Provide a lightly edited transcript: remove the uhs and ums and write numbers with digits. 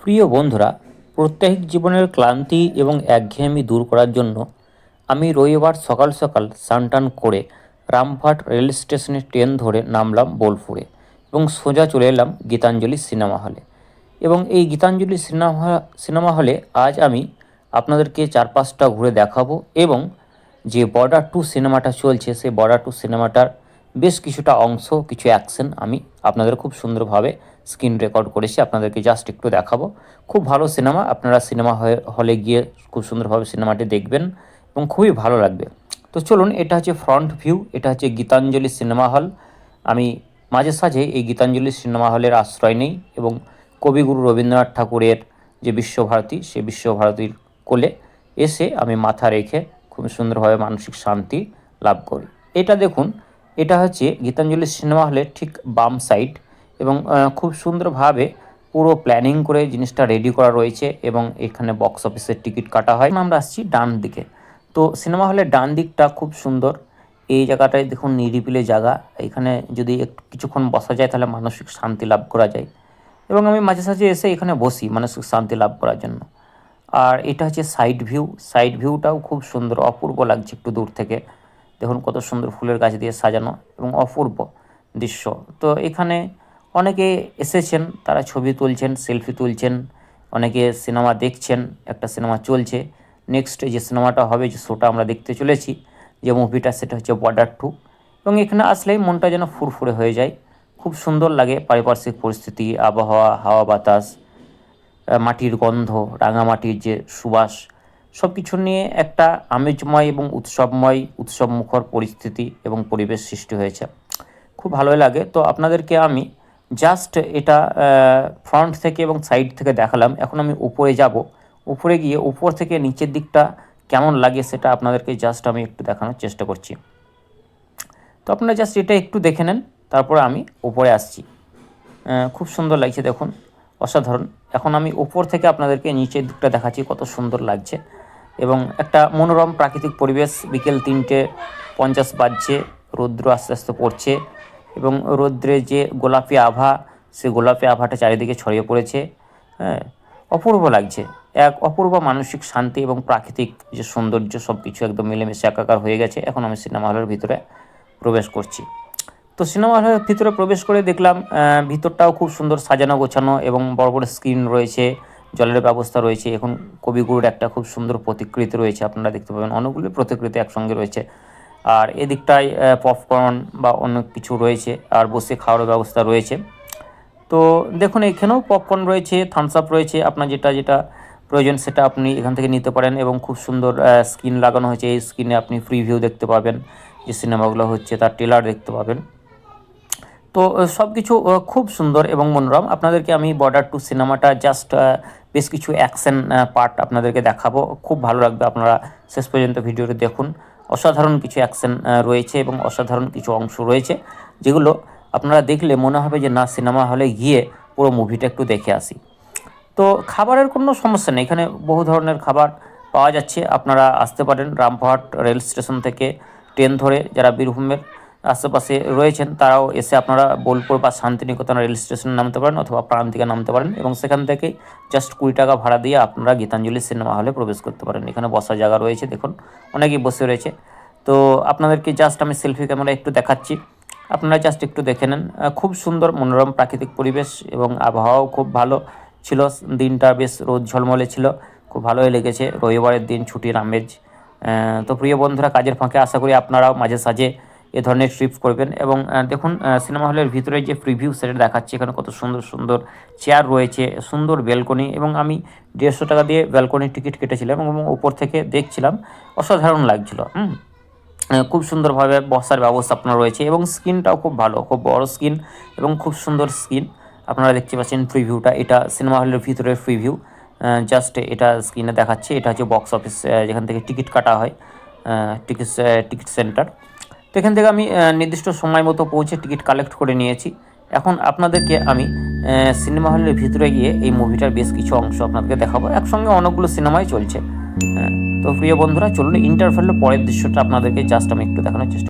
প্রিয় বন্ধুরা, প্রত্যেক জীবনের ক্লান্তি এবং একঘেয়েমি দূর করার জন্য আমি রবিবার সকাল সকাল স্নান করে রামপুরহাট রেল স্টেশনে ট্রেন ধরে নামলাম বোলপুরে এবং সোজা চলে এলাম গীতাঞ্জলি সিনেমা হলে। এবং এই গীতাঞ্জলি সিনেমা হলে আজ আমি আপনাদেরকে চারপাশটা ঘুরে দেখাবো এবং যে বর্ডার টু সিনেমাটা চলছে সেই বর্ডার টু সিনেমাটার বেশ কিছুটা অংশ, কিছু অ্যাকশন আমি আপনাদের খুব সুন্দরভাবে স্ক্রিন রেকর্ড করেছি, আপনাদেরকে জাস্ট একটু দেখাবো। খুব ভালো সিনেমা, আপনারা সিনেমা হলে গিয়ে খুব সুন্দরভাবে সিনেমাটি দেখবেন এবং খুবই ভালো লাগবে। তো চলুন, এটা হচ্ছে ফ্রন্ট ভিউ, এটা হচ্ছে গীতাঞ্জলি সিনেমা হল। আমি মাঝে সাঝে এই গীতাঞ্জলি সিনেমা হলের আশ্রয় নেই এবং কবিগুরু রবীন্দ্রনাথ ঠাকুরের যে বিশ্বভারতী, সেই বিশ্বভারতীর কোলে এসে আমি মাথা রেখে খুব সুন্দরভাবে মানসিক শান্তি লাভ করি। এটা দেখুন, এটা হচ্ছে গীতাঞ্জলি সিনেমা হলের ঠিক বাম সাইড এবং খুব সুন্দরভাবে পুরো প্ল্যানিং করে জিনিসটা রেডি করা রয়েছে এবং এখানে বক্স অফিসের টিকিট কাটা হয়। আমরা আসছি ডান দিকে। তো সিনেমা হলের ডান দিকটা খুব সুন্দর। এই জায়গাটায় দেখুন নিরিবিলি জায়গা, এখানে যদি একটু কিছুক্ষণ বসা যায় তাহলে মানসিক শান্তি লাভ করা যায় এবং আমি মাঝে সাঝে এসে এখানে বসি মানসিক শান্তি লাভ করার জন্য। আর এটা হচ্ছে সাইড ভিউ, সাইড ভিউটাও খুব সুন্দর, অপূর্ব লাগছে একটু দূর থেকে। দেখুন কত সুন্দর ফুলের গাছ দিয়ে সাজানো এবং অপূর্ব দৃশ্য। তো এখানে অনেকে এসেছেন, তারা ছবি তুলছেন, সেলফি তুলছেন, অনেকে সিনেমা দেখছেন, একটা সিনেমা চলছে। নেক্সট যে সিনেমাটা হবে, যে শোটা আমরা দেখতে চলেছি, যে মুভিটা, সেটা হচ্ছে বর্ডার টু। এবং এখানে আসলেই মনটা যেন ফুরফুরে হয়ে যায়, খুব সুন্দর লাগে। পারিপার্শ্বিক পরিস্থিতি, আবহাওয়া, হাওয়া বাতাস, মাটির গন্ধ, রাঙামাটির যে সুবাস, সব কিছু নিয়ে একটা আমেজময় এবং উৎসবমুখর পরিস্থিতি এবং পরিবেশ সৃষ্টি হয়েছে, খুব ভালোই লাগে। তো আপনাদেরকে আমি জাস্ট এটা ফ্রন্ট থেকে এবং সাইড থেকে দেখালাম। এখন আমি উপরে যাব, উপরে গিয়ে উপর থেকে নিচের দিকটা কেমন লাগে সেটা আপনাদেরকে জাস্ট আমি একটু দেখানোর চেষ্টা করছি। তো আপনারা জাস্ট এটা একটু দেখে নেন, তারপরে আমি উপরে আসছি। খুব সুন্দর লাগছে, দেখুন অসাধারণ। এখন আমি উপর থেকে আপনাদেরকে নিচের দিকটা দেখাচ্ছি, কত সুন্দর লাগছে এবং একটা মনোরম প্রাকৃতিক পরিবেশ। বিকেল 3:50 বাজছে, রৌদ্র আস্তে আস্তে পড়ছে এবং রৌদ্রের যে গোলাপি আভা, সেই গোলাপি আভাটা চারিদিকে ছড়িয়ে পড়েছে। হ্যাঁ, অপূর্ব লাগছে, এক অপূর্ব মানসিক শান্তি এবং প্রাকৃতিক যে সৌন্দর্য, সব কিছু একদম মিলেমিশে একাকার হয়ে গেছে। এখন আমি সিনেমা হলের ভিতরে প্রবেশ করছি। তো সিনেমা হলের ভিতরে প্রবেশ করে দেখলাম ভিতরটাও খুব সুন্দর সাজানো গোছানো এবং বড় বড় স্ক্রিন রয়েছে, জলের ব্যবস্থা রয়েছে। এখন কবিগুরুর একটা খুব সুন্দর প্রতিকৃতি রয়েছে, আপনারা দেখতে পাবেন অনেকগুলি প্রতিকৃতি একসঙ্গে রয়েছে। আর এদিকটায় পপকর্ন বা অন্য কিছু রয়েছে, আর বসে খাওয়ার ব্যবস্থা রয়েছে। তো দেখুন এখানেও পপকর্ন রয়েছে, থামস আপ রয়েছে, আপনার যেটা যেটা প্রয়োজন সেটা আপনি এখান থেকে নিতে পারেন এবং খুব সুন্দর স্ক্রিন লাগানো হয়েছে। এই স্ক্রিনে আপনি প্রিভিউ দেখতে পাবেন, যে সিনেমাগুলো হচ্ছে তার ট্রেলার দেখতে পাবেন। তো সব কিছু খুব সুন্দর এবং মনোরম। আপনাদেরকে আমি বর্ডার টু সিনেমাটা জাস্ট বেশ কিছু অ্যাকশন পার্ট আপনাদেরকে দেখাবো, খুব ভালো লাগবে। আপনারা শেষ পর্যন্ত ভিডিওটি দেখুন, অসাধারণ কিছু অ্যাকশন রয়েছে এবং অসাধারণ কিছু অংশ রয়েছে, যেগুলো আপনারা দেখলে মনে হবে যে না, সিনেমা হলে গিয়ে পুরো মুভিটা একটু দেখে আসি। তো খাবারের কোনো সমস্যা নেই, এখানে বহু ধরনের খাবার পাওয়া যাচ্ছে। আপনারা আসতে পারেন রামপুরহাট রেল স্টেশন থেকে ট্রেন ধরে, যারা বীরভূমের আশেপাশে রয়েছেন তারাও এসে আপনারা বোলপুর বা শান্তিনিকেতন রেল স্টেশনে নামতে পারেন অথবা প্রান্তিকে নামতে পারেন এবং সেখান থেকে জাস্ট 20 টাকা ভাড়া দিয়ে আপনারা গীতাঞ্জলি সিনেমা হলে প্রবেশ করতে পারেন। এখানে বসার জায়গা রয়েছে, দেখুন অনেকেই বসে রয়েছে। তো আপনাদেরকে জাস্ট আমি সেলফি ক্যামেরা একটু দেখাচ্ছি, আপনারা জাস্ট একটু দেখে নেন। খুব সুন্দর মনোরম প্রাকৃতিক পরিবেশ এবং আবহাওয়াও খুব ভালো ছিল। দিনটা বেশ রোদ ঝলমলে ছিল, খুব ভালোই লেগেছে। রবিবারের দিন, ছুটির আমেজ। তো প্রিয় বন্ধুরা, কাজের ফাঁকে আশা করি আপনারাও মাঝে সাঝে এ ধরনের ট্রিপ করবেন। এবং দেখুন সিনেমা হলের ভিতরে যে প্রিভিউ সেটা দেখাচ্ছে, এখানে কত সুন্দর সুন্দর চেয়ার রয়েছে, সুন্দর ব্যালকনি এবং আমি 150 টাকা দিয়ে ব্যালকনির টিকিট কেটেছিলাম এবং উপর থেকে দেখছিলাম, অসাধারণ লাগছিল। খুব সুন্দরভাবে বসার ব্যবস্থাপনা রয়েছে এবং স্ক্রিনটাও খুব ভালো, খুব বড় স্ক্রিন এবং খুব সুন্দর স্ক্রিন। আপনারা দেখতে পাচ্ছেন প্রিভিউটা, এটা সিনেমা হলের ভিতরের প্রিভিউ। জাস্ট এটা স্ক্রিনে দেখাচ্ছে, এটা হচ্ছে বক্স অফিস, যেখান থেকে টিকিট কাটা হয়, টিকিট সেন্টার। তো এখান থেকে আমি নির্দিষ্ট সময় মতো পৌঁছে টিকিট কালেক্ট করে নিয়েছি। এখন আপনাদেরকে আমি সিনেমা হলের ভিতরে গিয়ে এই মুভিটার বেশ কিছু অংশ আপনাদেরকে দেখাবো। একসঙ্গে অনেকগুলো সিনেমাই চলছে। তো প্রিয় বন্ধুরা, চলুন ইন্টারভেলের পরের দৃশ্যটা আপনাদেরকে জাস্ট আমি একটু দেখানোর চেষ্টা